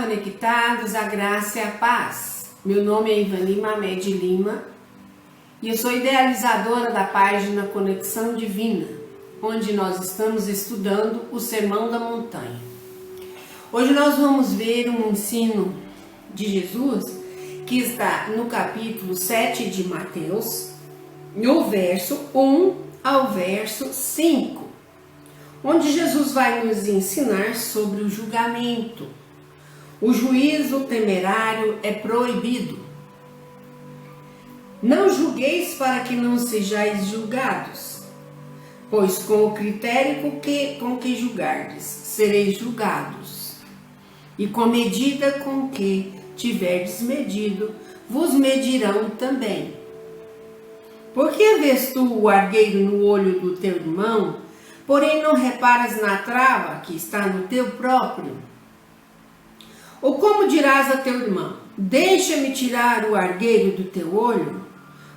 conectados, a graça e a paz. Meu nome é Ivani Mamed Lima e eu sou idealizadora da página Conexão Divina, onde nós estamos estudando o Sermão da Montanha. Hoje nós vamos ver um ensino de Jesus que está no capítulo 7 de Mateus, no verso 1 ao verso 5, onde Jesus vai nos ensinar sobre o julgamento. O juízo temerário é proibido. Não julgueis para que não sejais julgados, pois com o critério com que julgardes, sereis julgados. E com a medida com que tiverdes medido, vos medirão também. Por que vês tu o argueiro no olho do teu irmão, porém não reparas na trava que está no teu próprio? Ou como dirás a teu irmão, deixa-me tirar o argueiro do teu olho,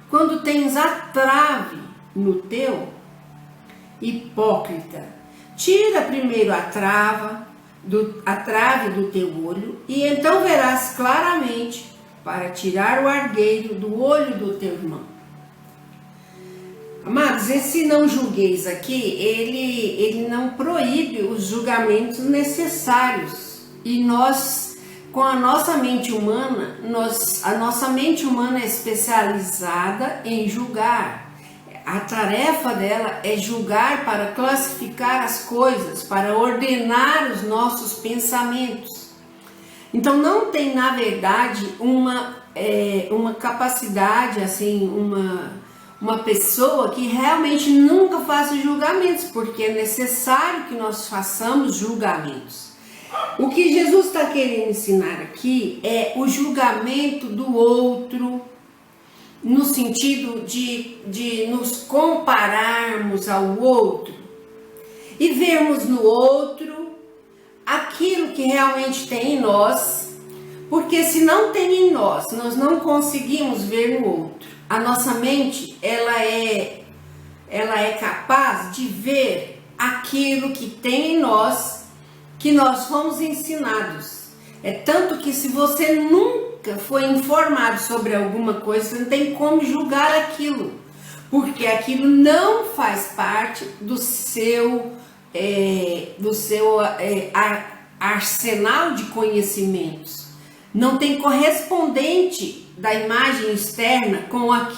quando tens a trave no teu? Hipócrita, tira primeiro a trave do teu olho, e então verás claramente para tirar o argueiro do olho do teu irmão. Amados, esse não julgueis aqui, ele não proíbe os julgamentos necessários. E nós, com a nossa mente humana, a nossa mente humana é especializada em julgar. A tarefa dela é julgar para classificar as coisas, para ordenar os nossos pensamentos. Então não tem, na verdade, uma capacidade, assim, uma pessoa que realmente nunca faça julgamentos, porque é necessário que nós façamos julgamentos. O que Jesus está querendo ensinar aqui é o julgamento do outro, no sentido de nos compararmos ao outro e vermos no outro aquilo que realmente tem em nós, porque se não tem em nós, nós não conseguimos ver no outro. A nossa mente, ela é capaz de ver aquilo que tem em nós, que nós fomos ensinados. É tanto que se você nunca foi informado sobre alguma coisa, você não tem como julgar aquilo, porque aquilo não faz parte do seu arsenal de conhecimentos. Não tem correspondente da imagem externa com a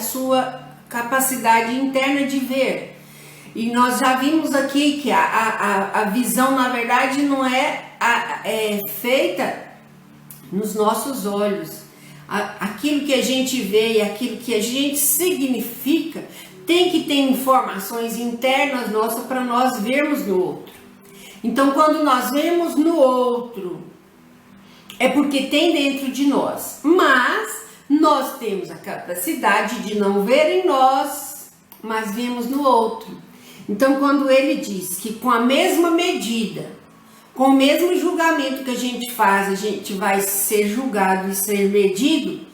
sua capacidade interna de ver. E nós já vimos aqui que a visão, na verdade, não é feita nos nossos olhos. Aquilo que a gente vê e aquilo que a gente significa tem que ter informações internas nossas para nós vermos no outro. Então, quando nós vemos no outro, é porque tem dentro de nós, mas nós temos a capacidade de não ver em nós, mas vemos no outro. Então, quando ele diz que com a mesma medida, com o mesmo julgamento que a gente faz, a gente vai ser julgado e ser medido,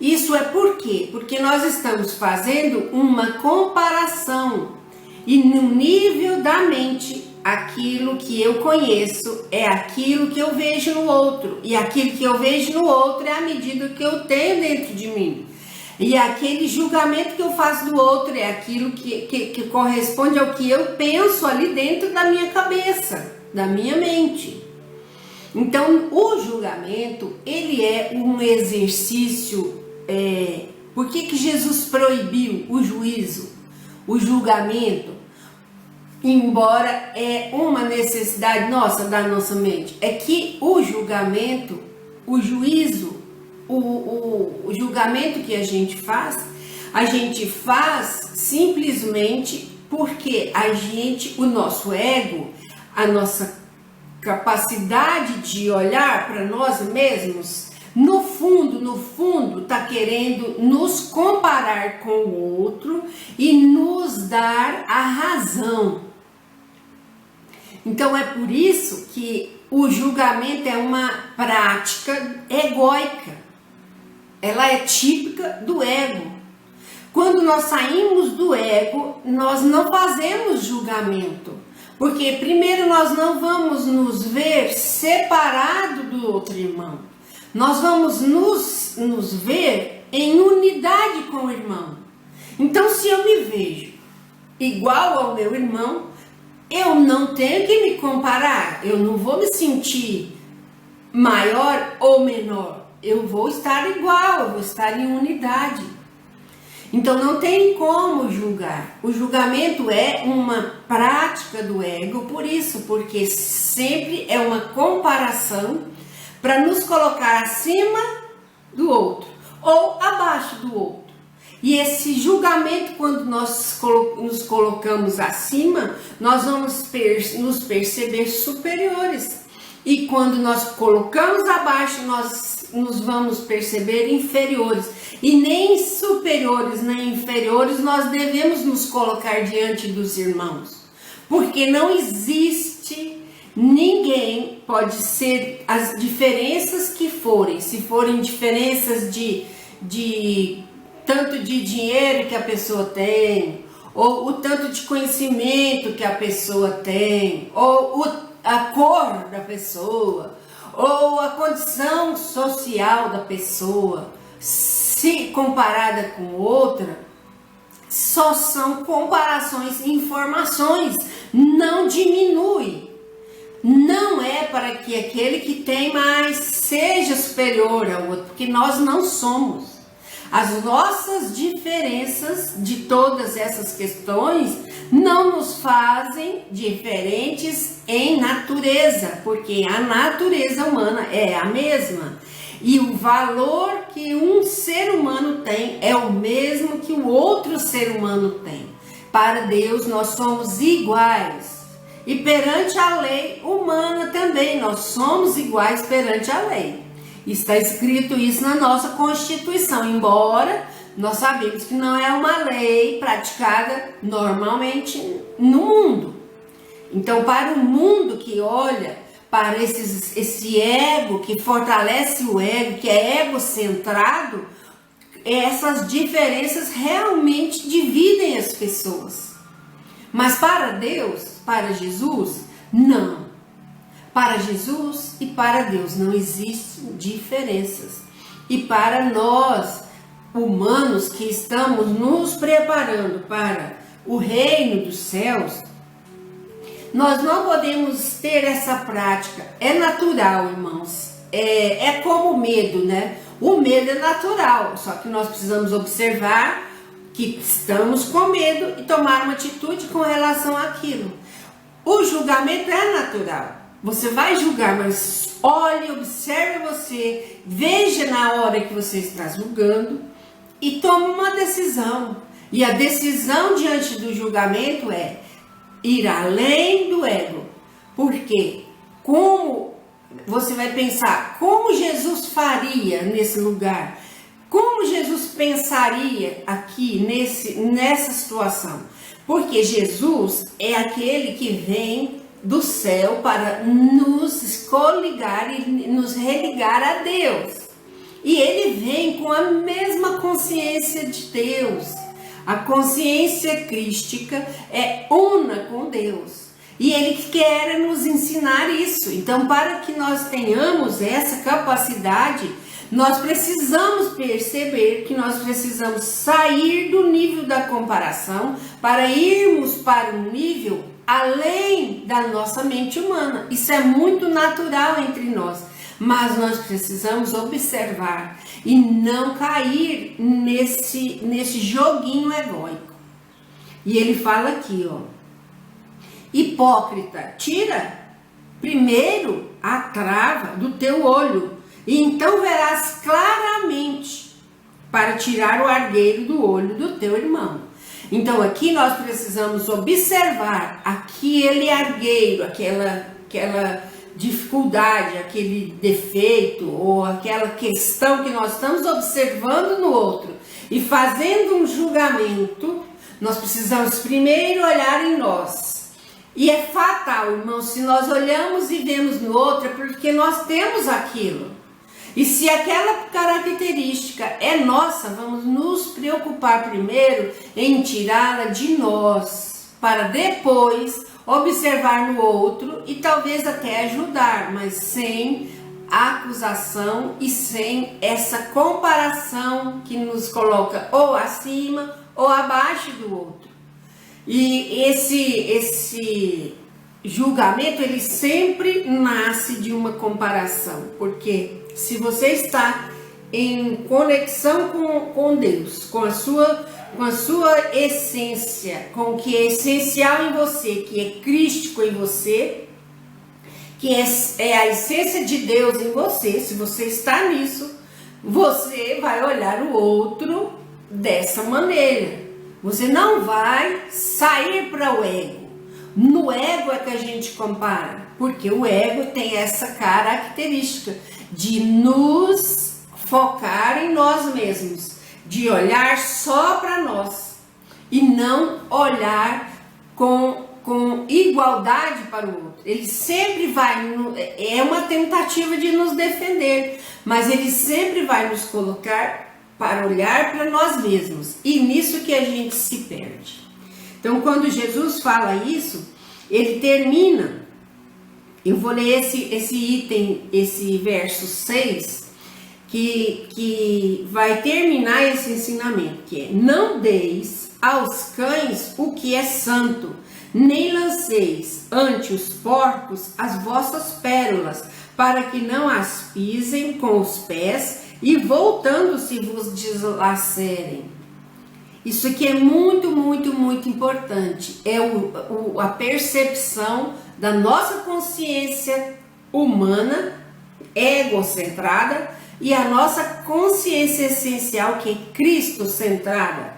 isso é por quê? Porque nós estamos fazendo uma comparação e no nível da mente, aquilo que eu conheço é aquilo que eu vejo no outro, e aquilo que eu vejo no outro é a medida que eu tenho dentro de mim. E aquele julgamento que eu faço do outro é aquilo que corresponde ao que eu penso ali dentro da minha cabeça, da minha mente. Então, o julgamento, ele é um exercício. Por que Jesus proibiu o juízo, o julgamento? Embora é uma necessidade nossa, da nossa mente, é que o julgamento, o juízo, o julgamento que a gente faz simplesmente porque o nosso ego, a nossa capacidade de olhar para nós mesmos, no fundo, está querendo nos comparar com o outro e nos dar a razão. Então é por isso que o julgamento é uma prática egóica. Ela é típica do ego. Quando nós saímos do ego, nós não fazemos julgamento, Porque primeiro nós não vamos nos ver separado do outro irmão. Nós vamos nos ver em unidade com o irmão. Então, se eu me vejo igual ao meu irmão, eu não tenho que me comparar. Eu não vou me sentir maior ou menor. Eu vou estar igual, eu vou estar em unidade. Então não tem como julgar. O julgamento é uma prática do ego, por isso, porque sempre é uma comparação para nos colocar acima do outro ou abaixo do outro. E esse julgamento, quando nós nos colocamos acima, nós vamos nos perceber superiores. E quando nós colocamos abaixo, nós nos vamos perceber inferiores. E nem superiores, nem inferiores, nós devemos nos colocar diante dos irmãos. Porque não existe, ninguém pode ser as diferenças que forem. Se forem diferenças de tanto de dinheiro que a pessoa tem, ou o tanto de conhecimento que a pessoa tem, ou a cor da pessoa, ou a condição social da pessoa, se comparada com outra, só são comparações e informações, não diminui. Não é para que aquele que tem mais seja superior ao outro, porque nós não somos. As nossas diferenças de todas essas questões não nos fazem diferentes em natureza, porque a natureza humana é a mesma. E o valor que um ser humano tem é o mesmo que o outro ser humano tem. Para Deus nós somos iguais. E perante a lei humana também, nós somos iguais perante a lei. Está escrito isso na nossa Constituição, embora nós sabemos que não é uma lei praticada normalmente no mundo. Então, para o mundo que olha para esse ego, que fortalece o ego, que é egocentrado, essas diferenças realmente dividem as pessoas. Mas para Deus, para Jesus, não. Para Jesus e para Deus não existem diferenças. E para nós, humanos que estamos nos preparando para o reino dos céus, nós não podemos ter essa prática. É natural, irmãos. É como o medo, né? O medo é natural, só que nós precisamos observar que estamos com medo e tomar uma atitude com relação àquilo. O julgamento é natural. Você vai julgar, mas olhe, observe você, veja na hora que você está julgando e tome uma decisão. E a decisão diante do julgamento é ir além do ego. Por quê? Como você vai pensar, como Jesus faria nesse lugar? Como Jesus pensaria aqui nessa situação? Porque Jesus é aquele que vem do céu para nos coligar e nos religar a Deus. E ele vem com a mesma consciência de Deus. A consciência crística é una com Deus. E ele quer nos ensinar isso. Então, para que nós tenhamos essa capacidade, nós precisamos perceber que nós precisamos sair do nível da comparação para irmos para um nível além da nossa mente humana. Isso é muito natural entre nós, mas nós precisamos observar e não cair nesse joguinho egóico. E ele fala aqui, ó: hipócrita, tira primeiro a trava do teu olho, e então verás claramente para tirar o argueiro do olho do teu irmão. Então aqui nós precisamos observar aquele argueiro, aquela dificuldade, aquele defeito ou aquela questão que nós estamos observando no outro e fazendo um julgamento. Nós precisamos primeiro olhar em nós. E é fatal, irmãos, se nós olhamos e vemos no outro, é porque nós temos aquilo. E se aquela característica é nossa, vamos nos preocupar primeiro em tirá-la de nós, para depois observar no outro e talvez até ajudar, mas sem acusação e sem essa comparação que nos coloca ou acima ou abaixo do outro. E esse julgamento, ele sempre nasce de uma comparação, porque se você está em conexão com Deus, com a sua essência, com o que é essencial em você, que é crístico em você, que é a essência de Deus em você, se você está nisso, você vai olhar o outro dessa maneira. Você não vai sair para o ego. No ego é que a gente compara, porque o ego tem essa característica de nos focar em nós mesmos, de olhar só para nós e não olhar com igualdade para o outro. Ele sempre vai, é uma tentativa de nos defender, mas ele sempre vai nos colocar para olhar para nós mesmos, e nisso que a gente se perde. Então, quando Jesus fala isso, ele termina, eu vou ler esse item, esse verso 6, que vai terminar esse ensinamento, que é: não deis aos cães o que é santo, nem lanceis ante os porcos as vossas pérolas, para que não as pisem com os pés e voltando-se vos deslacerem. Isso aqui é muito, muito, muito importante. É a percepção da nossa consciência humana, egocentrada, e a nossa consciência essencial, que é Cristo-centrada.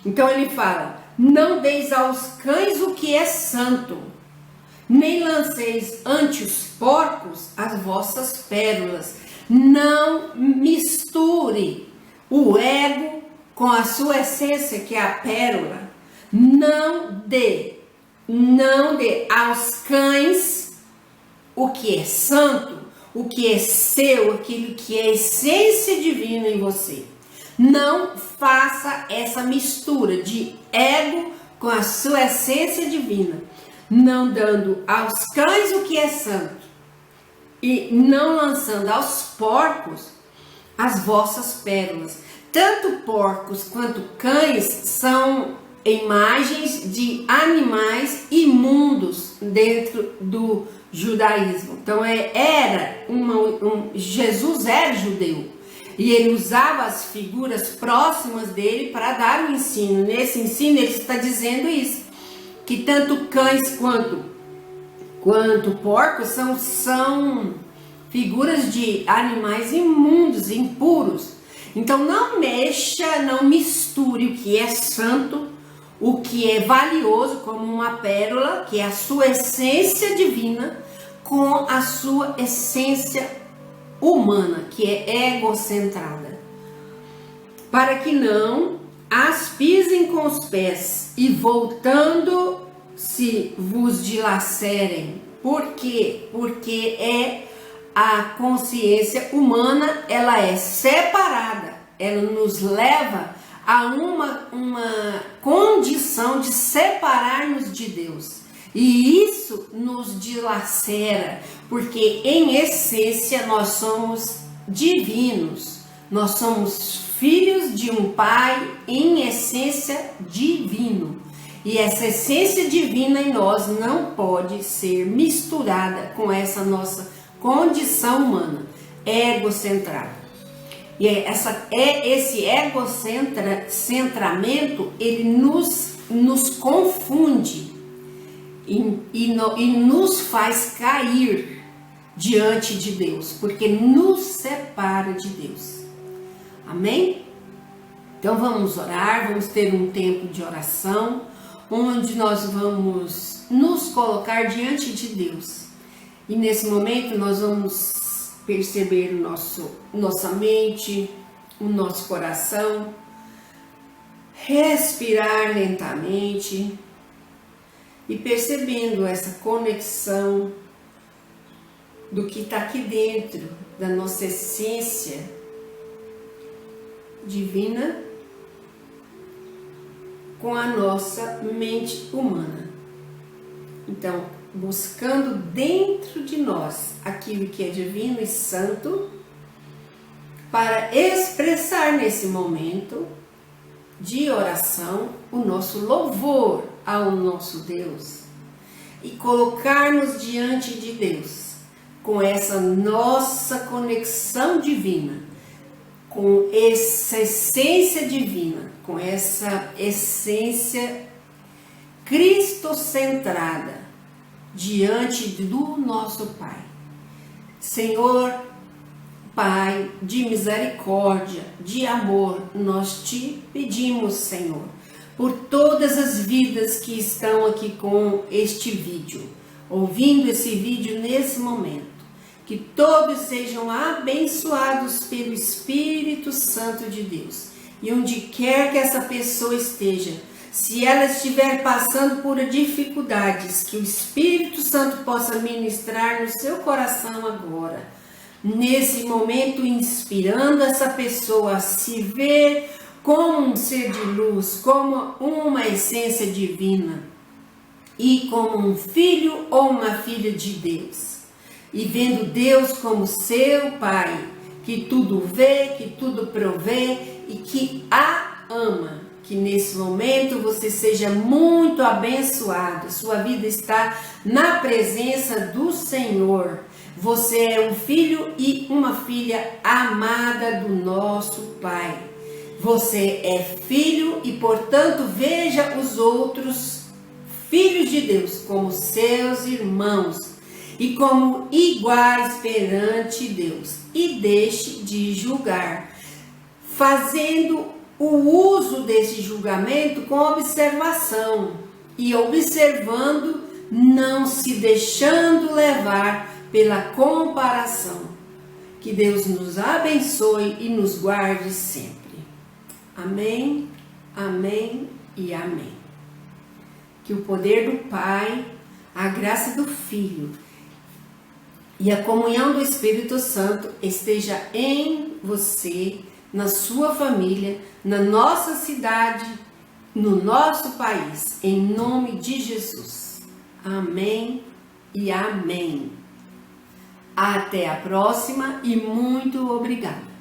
Então ele fala: não deis aos cães o que é santo, nem lanceis ante os porcos as vossas pérolas. Não misture o ego com a sua essência, que é a pérola. Não dê aos cães o que é santo, o que é seu, aquilo que é essência divina em você. Não faça essa mistura de ego com a sua essência divina, não dando aos cães o que é santo e não lançando aos porcos as vossas pérolas. Tanto porcos quanto cães são imagens de animais imundos dentro do judaísmo. Então Jesus era judeu e ele usava as figuras próximas dele para dar o ensino. Nesse ensino ele está dizendo isso, que tanto cães quanto porcos são figuras de animais imundos, impuros. Então não mexa, não misture o que é santo, o que é valioso, como uma pérola, que é a sua essência divina, com a sua essência humana, que é egocentrada, para que não as pisem com os pés e voltando-se vos dilacerem. Por quê? Porque a consciência humana, ela é separada, ela nos leva a uma condição de separar-nos de Deus. E isso nos dilacera, porque em essência nós somos divinos, nós somos filhos de um Pai em essência divino. E essa essência divina em nós não pode ser misturada com essa nossa condição humana, egocentrada. E esse egocentramento, ele nos confunde e nos faz cair diante de Deus, porque nos separa de Deus. Amém? Então vamos orar, vamos ter um tempo de oração, onde nós vamos nos colocar diante de Deus. E nesse momento nós vamos perceber nossa mente, o nosso coração, respirar lentamente e percebendo essa conexão do que está aqui dentro da nossa essência divina com a nossa mente humana. Então, buscando dentro de nós aquilo que é divino e santo, para expressar nesse momento de oração o nosso louvor ao nosso Deus e colocar-nos diante de Deus com essa nossa conexão divina, com essa essência divina, com essa essência cristocentrada diante do nosso Pai. Senhor, Pai de misericórdia, de amor, nós te pedimos, Senhor, por todas as vidas que estão aqui com este vídeo, ouvindo esse vídeo nesse momento, que todos sejam abençoados pelo Espírito Santo de Deus. E onde quer que essa pessoa esteja, se ela estiver passando por dificuldades, que o Espírito Santo possa ministrar no seu coração agora, nesse momento, inspirando essa pessoa a se ver como um ser de luz, como uma essência divina e como um filho ou uma filha de Deus. E vendo Deus como seu Pai, que tudo vê, que tudo provê e que a ama. Que nesse momento você seja muito abençoado. Sua vida está na presença do Senhor. Você é um filho e uma filha amada do nosso Pai. Você é filho e, portanto, veja os outros filhos de Deus como seus irmãos e como iguais perante Deus. E deixe de julgar, fazendo o uso desse julgamento com observação e observando, não se deixando levar pela comparação. Que Deus nos abençoe e nos guarde sempre. Amém, amém e amém. Que o poder do Pai, a graça do Filho e a comunhão do Espírito Santo esteja em você, na sua família, na nossa cidade, no nosso país, em nome de Jesus. Amém e amém. Até a próxima e muito obrigada.